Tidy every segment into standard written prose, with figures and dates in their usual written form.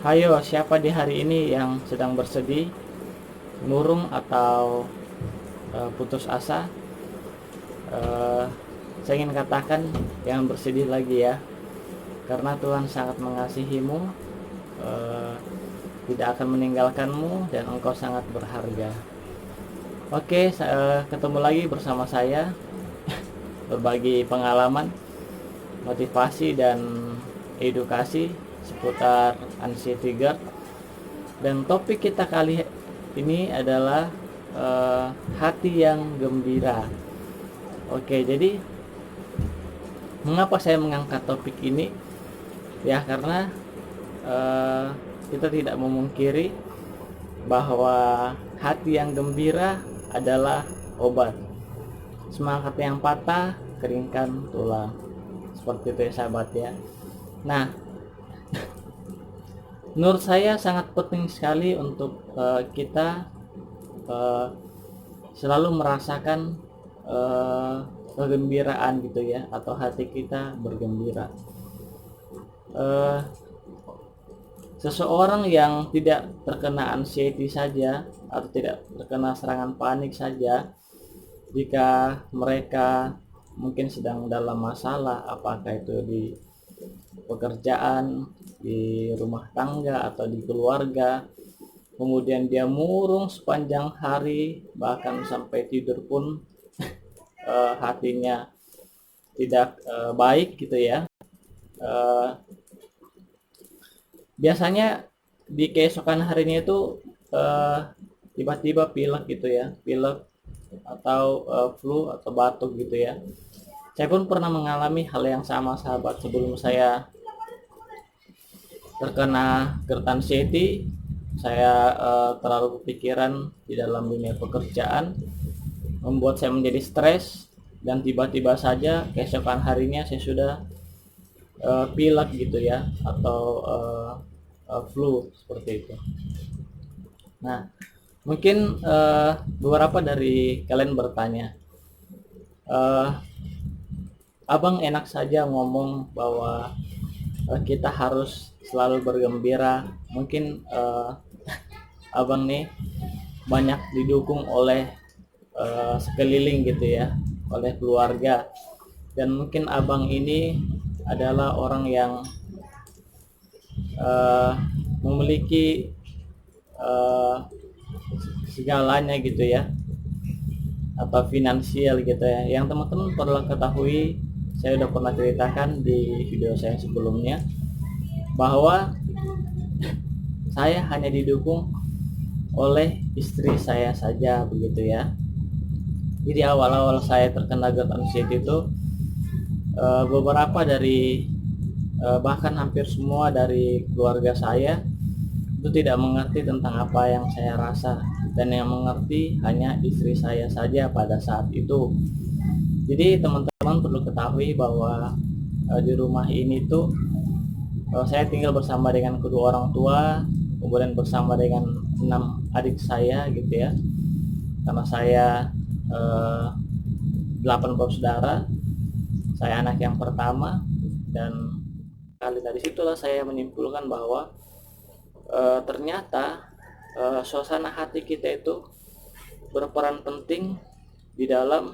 Hayo, siapa di hari ini yang sedang bersedih, murung atau putus asa? Eh, saya ingin katakan jangan bersedih lagi ya, karena Tuhan sangat mengasihimu, eh, tidak akan meninggalkanmu dan engkau sangat berharga. Oke, ketemu lagi bersama saya, berbagi pengalaman, motivasi dan edukasi seputar anxiety GERD. Dan topik kita kali ini adalah hati yang gembira. Oke, jadi mengapa saya mengangkat topik ini? Ya, karena eh, kita tidak memungkiri bahwa hati yang gembira adalah obat. Semangat yang patah, keringkan tulang. Seperti itu ya sahabat ya. Nah, menurut saya sangat penting sekali untuk kita uh, selalu merasakan kegembiraan gitu ya, atau hati kita bergembira. Seseorang yang tidak terkena anxiety saja atau tidak terkena serangan panik saja, jika mereka mungkin sedang dalam masalah, apakah itu di pekerjaan, di rumah tangga atau di keluarga, kemudian dia murung sepanjang hari, bahkan sampai tidur pun hatinya tidak baik gitu ya. Biasanya di keesokan harinya itu tiba-tiba pilek gitu ya, pilek atau flu atau batuk gitu ya. Saya pun pernah mengalami hal yang sama sahabat, sebelum saya terkena GERD anxiety. Saya terlalu kepikiran di dalam dunia pekerjaan, membuat saya menjadi stres, dan tiba-tiba saja keesokan harinya saya sudah pilek gitu ya, atau flu seperti itu. Nah, mungkin beberapa dari kalian bertanya, abang enak saja ngomong bahwa kita harus selalu bergembira. Mungkin abang nih banyak didukung oleh sekeliling gitu ya, oleh keluarga, dan mungkin abang ini adalah orang yang memiliki segalanya gitu ya, atau finansial gitu ya. Yang teman-teman perlu ketahui, saya udah pernah ceritakan di video saya sebelumnya, bahwa saya hanya didukung oleh istri saya saja begitu ya. Jadi awal-awal saya terkena GERD anxiety itu, beberapa dari bahkan hampir semua dari keluarga saya itu tidak mengerti tentang apa yang saya rasa, dan yang mengerti hanya istri saya saja pada saat itu. Jadi teman-teman perlu ketahui bahwa di rumah ini tuh saya tinggal bersama dengan kedua orang tua, kemudian bersama dengan 6 adik saya gitu ya, karena saya 8 bersaudara, saya anak yang pertama. Dan kali dari situlah saya menyimpulkan bahwa ternyata suasana hati kita itu berperan penting di dalam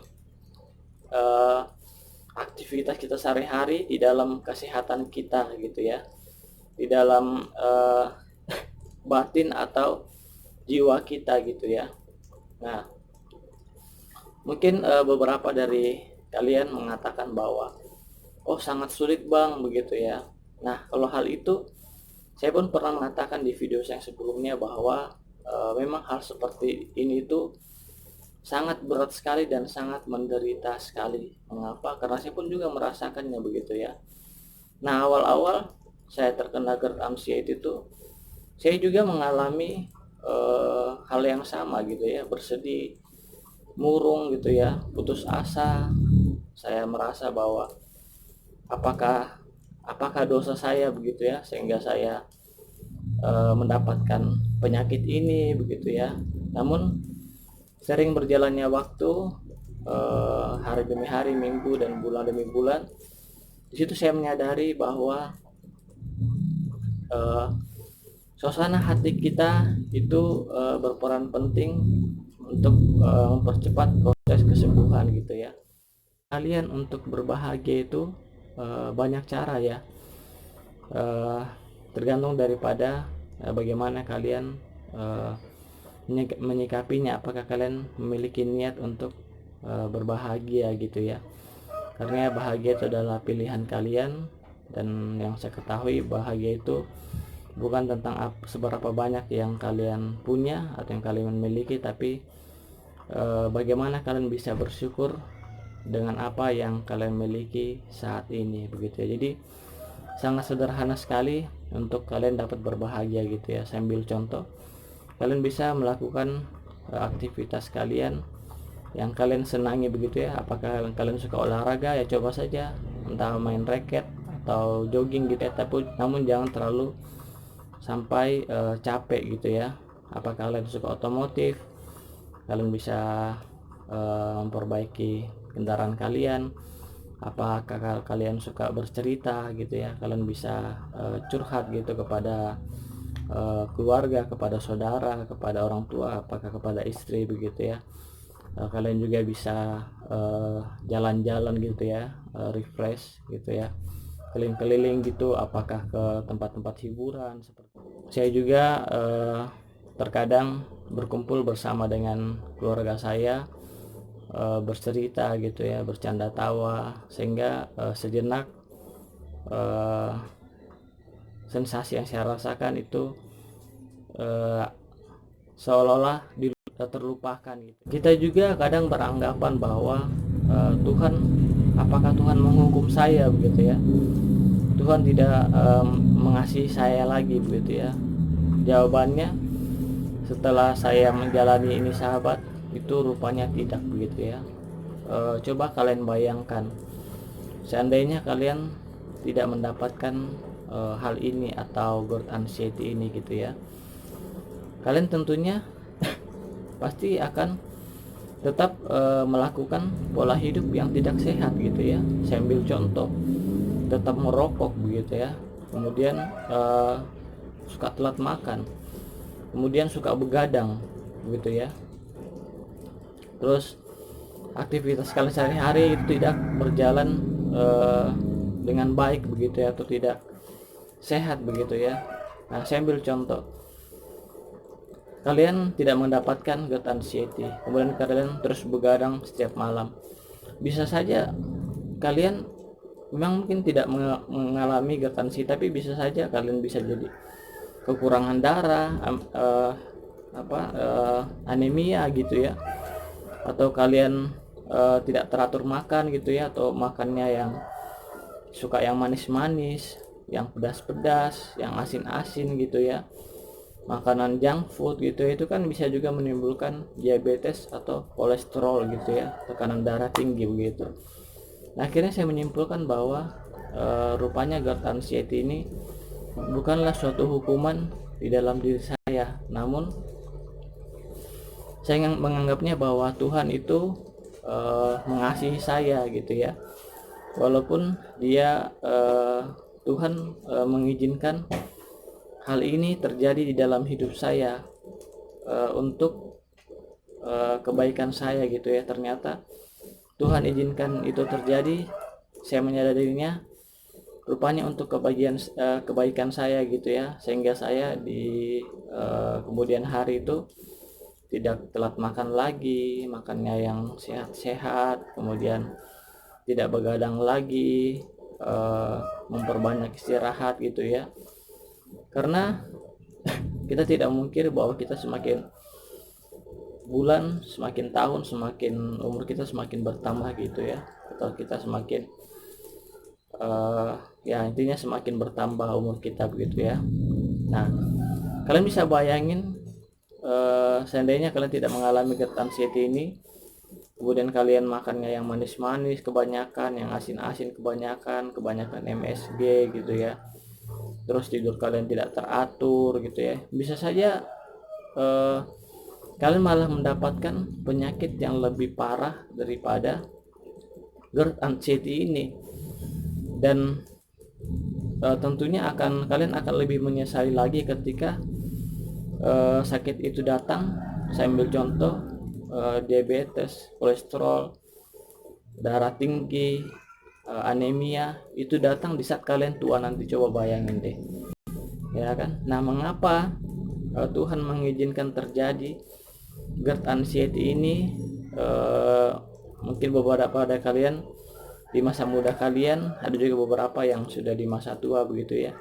aktivitas kita sehari-hari, di dalam kesehatan kita gitu ya, di dalam batin atau jiwa kita gitu ya. Nah, mungkin beberapa dari kalian mengatakan bahwa oh sangat sulit bang begitu ya. Nah, kalau hal itu saya pun pernah mengatakan di video saya sebelumnya bahwa memang hal seperti ini tuh sangat berat sekali dan sangat menderita sekali. Mengapa? Karena saya pun juga merasakannya begitu ya. Nah, awal-awal saya terkena GERD anxiety itu, saya juga mengalami hal yang sama gitu ya, bersedih, murung gitu ya, putus asa. Saya merasa bahwa apakah apakah dosa saya begitu ya, sehingga saya mendapatkan penyakit ini begitu ya. Namun sering berjalannya waktu, hari demi hari, minggu dan bulan demi bulan, di situ saya menyadari bahwa suasana hati kita itu berperan penting untuk mempercepat proses kesembuhan gitu ya. Kalian untuk berbahagia itu banyak cara ya, eh, tergantung daripada bagaimana kalian eh, menyikapinya. Apakah kalian memiliki niat untuk berbahagia gitu ya, karena bahagia itu adalah pilihan kalian. Dan yang saya ketahui, bahagia itu bukan tentang seberapa banyak yang kalian punya atau yang kalian miliki, tapi bagaimana kalian bisa bersyukur dengan apa yang kalian miliki saat ini begitu ya. Jadi sangat sederhana sekali untuk kalian dapat berbahagia gitu ya. Saya ambil contoh, kalian bisa melakukan aktivitas kalian yang kalian senangi begitu ya. Apakah kalian suka olahraga, ya coba saja, entah main raket atau jogging gitu ya, tapi namun jangan terlalu sampai capek gitu ya. Apakah kalian suka otomotif, kalian bisa memperbaiki kendaraan kalian. Apakah kalian suka bercerita gitu ya, kalian bisa curhat gitu kepada keluarga, kepada saudara, kepada orang tua, apakah kepada istri begitu ya. Kalian juga bisa jalan-jalan gitu ya, refresh gitu ya, keliling-keliling gitu, apakah ke tempat-tempat hiburan seperti saya juga terkadang berkumpul bersama dengan keluarga saya, bercerita gitu ya, bercanda tawa, sehingga sejenak sensasi yang saya rasakan itu seolah-olah terlupakan gitu. Kita juga kadang beranggapan bahwa Tuhan, apakah Tuhan menghukum saya begitu ya, Tuhan tidak mengasihi saya lagi begitu ya. Jawabannya, setelah saya menjalani ini sahabat, itu rupanya tidak begitu ya. Coba kalian bayangkan, seandainya kalian tidak mendapatkan hal ini atau GERD anxiety ini gitu ya, kalian tentunya pasti akan tetap melakukan pola hidup yang tidak sehat gitu ya. Saya ambil contoh, tetap merokok begitu ya, kemudian suka telat makan, kemudian suka begadang begitu ya. Terus aktivitas kalian sehari-hari itu tidak berjalan dengan baik begitu ya, atau tidak sehat begitu ya. Nah, saya ambil contoh, kalian tidak mendapatkan GERD anxiety, kemudian kalian terus begadang setiap malam. Bisa saja kalian memang mungkin tidak mengalami GERD anxiety, tapi bisa saja kalian bisa jadi kekurangan darah, anemia gitu ya, atau kalian tidak teratur makan gitu ya, atau makannya yang suka yang manis-manis, yang pedas-pedas, yang asin-asin gitu ya, makanan junk food gitu ya. Itu kan bisa juga menimbulkan diabetes atau kolesterol gitu ya, tekanan darah tinggi begitu. Nah, akhirnya saya menyimpulkan bahwa rupanya GERD anxiety ini bukanlah suatu hukuman di dalam diri saya, namun saya menganggapnya bahwa Tuhan itu mengasihi saya gitu ya, walaupun dia Tuhan mengizinkan hal ini terjadi di dalam hidup saya untuk kebaikan saya gitu ya. Ternyata Tuhan izinkan itu terjadi, saya menyadarinya rupanya untuk kebaikan saya gitu ya, sehingga saya di kemudian hari itu tidak telat makan lagi, makannya yang sehat-sehat, kemudian tidak begadang lagi, memperbanyak istirahat gitu ya. Karena kita tidak mungkin bahwa kita semakin bulan, semakin tahun, semakin umur kita semakin bertambah gitu ya, atau kita semakin ya intinya semakin bertambah umur kita begitu ya. Nah, kalian bisa bayangin seandainya kalian tidak mengalami GERD anxiety ini, kemudian kalian makannya yang manis-manis kebanyakan, yang asin-asin kebanyakan MSG gitu ya, terus tidur kalian tidak teratur gitu ya, bisa saja kalian malah mendapatkan penyakit yang lebih parah daripada GERD anxiety ini. Dan tentunya kalian akan lebih menyesali lagi ketika sakit itu datang, saya ambil contoh diabetes, kolesterol, darah tinggi, anemia, itu datang di saat kalian tua nanti. Coba bayangin deh, ya kan? Nah, mengapa Tuhan mengizinkan terjadi GERD anxiety ini? Mungkin beberapa dari kalian di masa muda kalian, ada juga beberapa yang sudah di masa tua begitu ya.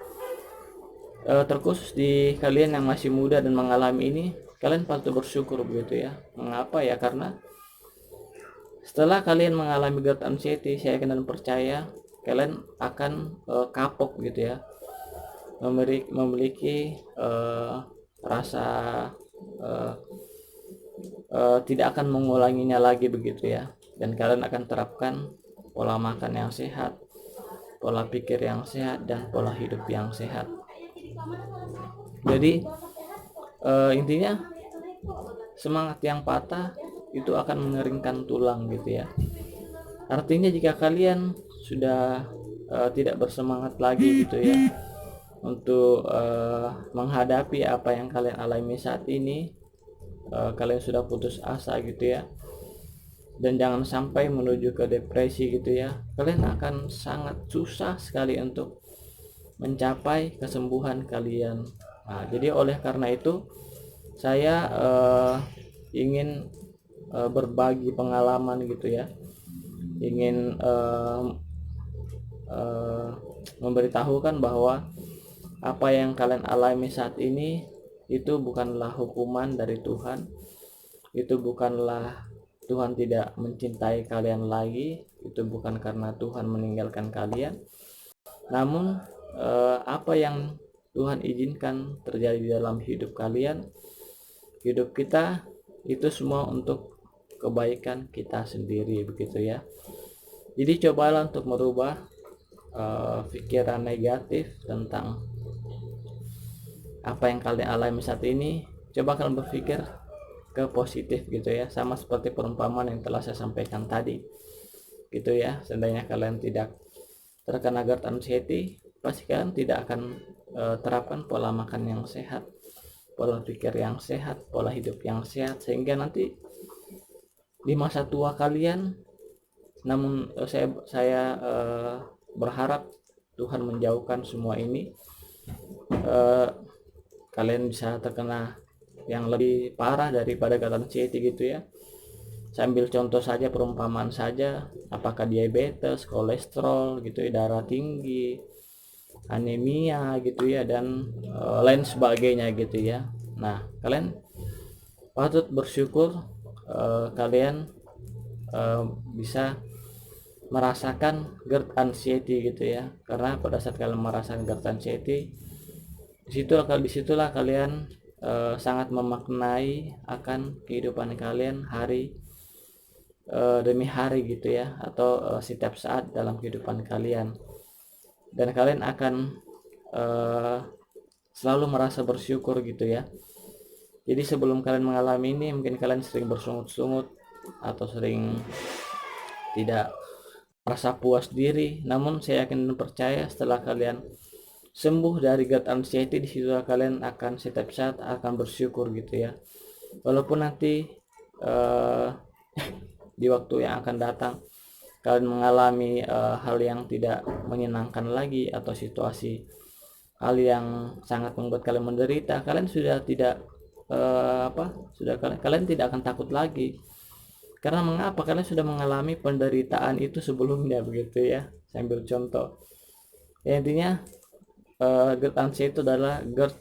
Terkhusus di kalian yang masih muda dan mengalami ini, kalian patut bersyukur begitu ya. Mengapa ya? Karena setelah kalian mengalami GERD anxiety, saya yakin dan percaya kalian akan kapok gitu ya, memiliki rasa uh, tidak akan mengulanginya lagi begitu ya, dan kalian akan terapkan pola makan yang sehat, pola pikir yang sehat, dan pola hidup yang sehat. Jadi intinya semangat yang patah itu akan mengeringkan tulang gitu ya. Artinya jika kalian sudah tidak bersemangat lagi gitu ya untuk menghadapi apa yang kalian alami saat ini, kalian sudah putus asa gitu ya, dan jangan sampai menuju ke depresi gitu ya, kalian akan sangat susah sekali untuk mencapai kesembuhan kalian. Nah, jadi oleh karena itu saya ingin berbagi pengalaman gitu ya, ingin memberitahukan bahwa apa yang kalian alami saat ini itu bukanlah hukuman dari Tuhan, itu bukanlah Tuhan tidak mencintai kalian lagi, itu bukan karena Tuhan meninggalkan kalian, namun apa yang Tuhan izinkan terjadi di dalam hidup kalian, hidup kita, itu semua untuk kebaikan kita sendiri begitu ya. Jadi cobalah untuk merubah pikiran negatif tentang apa yang kalian alami saat ini. Coba kalian berpikir ke positif gitu ya, sama seperti perumpamaan yang telah saya sampaikan tadi gitu ya. Seandainya kalian tidak terkena GERD anxiety, pasti kalian tidak akan terapkan pola makan yang sehat, pola pikir yang sehat, pola hidup yang sehat, sehingga nanti di masa tua kalian, namun saya berharap Tuhan menjauhkan semua ini, kalian bisa terkena yang lebih parah daripada GERD anxiety gitu ya. Saya ambil contoh saja, perumpamaan saja, apakah diabetes, kolesterol gitu ya, darah tinggi, anemia gitu ya, dan lain sebagainya gitu ya. Nah, kalian patut bersyukur kalian bisa merasakan GERD anxiety gitu ya, karena pada saat kalian merasakan GERD anxiety, disitulah kalian sangat memaknai akan kehidupan kalian hari demi hari gitu ya, atau setiap saat dalam kehidupan kalian, dan kalian akan selalu merasa bersyukur gitu ya. Jadi sebelum kalian mengalami ini, mungkin kalian sering bersungut-sungut atau sering tidak merasa puas diri, namun saya yakin dan percaya setelah kalian sembuh dari GERD anxiety, di situ kalian akan setiap saat akan bersyukur gitu ya. Walaupun nanti di waktu yang akan datang kalian mengalami hal yang tidak menyenangkan lagi, atau situasi hal yang sangat membuat kalian menderita, kalian sudah tidak kalian tidak akan takut lagi. Karena mengapa? Kalian sudah mengalami penderitaan itu sebelumnya begitu ya. Sambil contoh ya, intinya GERD anxiety itu adalah GERD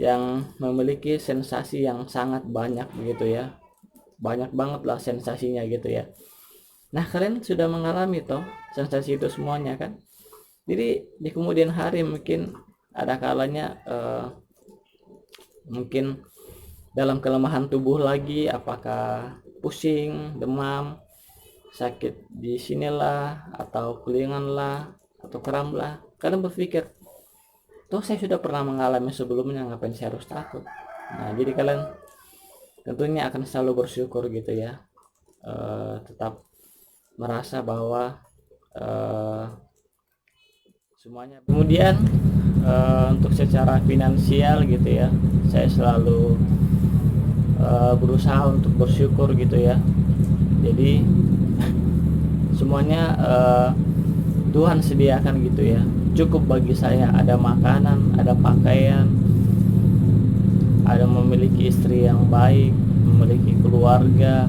yang memiliki sensasi yang sangat banyak begitu ya, banyak banget lah sensasinya gitu ya. Nah, kalian sudah mengalami toh sensasi itu semuanya kan. Jadi di kemudian hari mungkin ada kalanya mungkin dalam kelemahan tubuh lagi, apakah pusing, demam, sakit di sinilah, atau kelingan lah, atau kram lah, kalian berpikir, toh saya sudah pernah mengalami sebelumnya, ngapain saya harus takut? Nah, jadi kalian tentunya akan selalu bersyukur gitu ya, tetap merasa bahwa semuanya. Kemudian untuk secara finansial gitu ya, saya selalu berusaha untuk bersyukur gitu ya. Jadi semuanya Tuhan sediakan gitu ya, cukup bagi saya. Ada makanan, ada pakaian, ada memiliki istri yang baik, memiliki keluarga.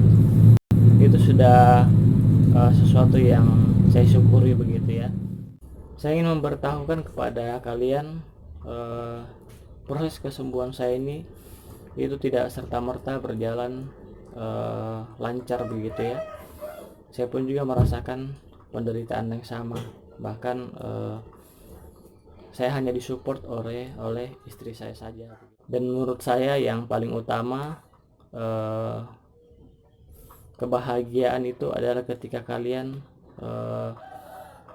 Itu sudah sesuatu yang saya syukuri begitu ya. Saya ingin memberitahukan kepada kalian, proses kesembuhan saya ini itu tidak serta-merta berjalan lancar begitu ya. Saya pun juga merasakan penderitaan yang sama. Bahkan saya hanya disupport oleh istri saya saja. Dan menurut saya yang paling utama, kebahagiaan itu adalah ketika kalian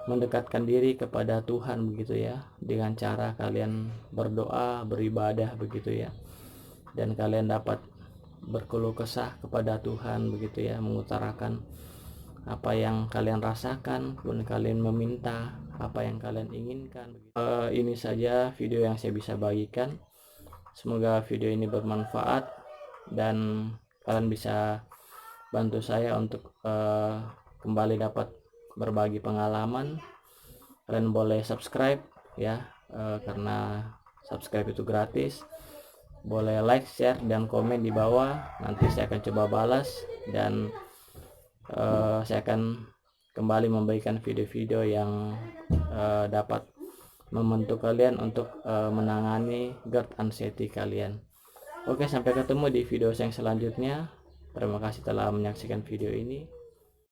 mendekatkan diri kepada Tuhan begitu ya, dengan cara kalian berdoa, beribadah begitu ya, dan kalian dapat berkeluh kesah kepada Tuhan begitu ya, mengutarakan apa yang kalian rasakan, kemudian kalian meminta apa yang kalian inginkan. Ini saja video yang saya bisa bagikan. Semoga video ini bermanfaat dan kalian bisa bantu saya untuk kembali dapat berbagi pengalaman. Kalian boleh subscribe ya, karena subscribe itu gratis. Boleh like, share, dan komen di bawah. Nanti saya akan coba balas, dan saya akan kembali membagikan video-video yang dapat membantu kalian untuk menangani GERD anxiety kalian. Oke, sampai ketemu di video yang selanjutnya. Terima kasih telah menyaksikan video ini.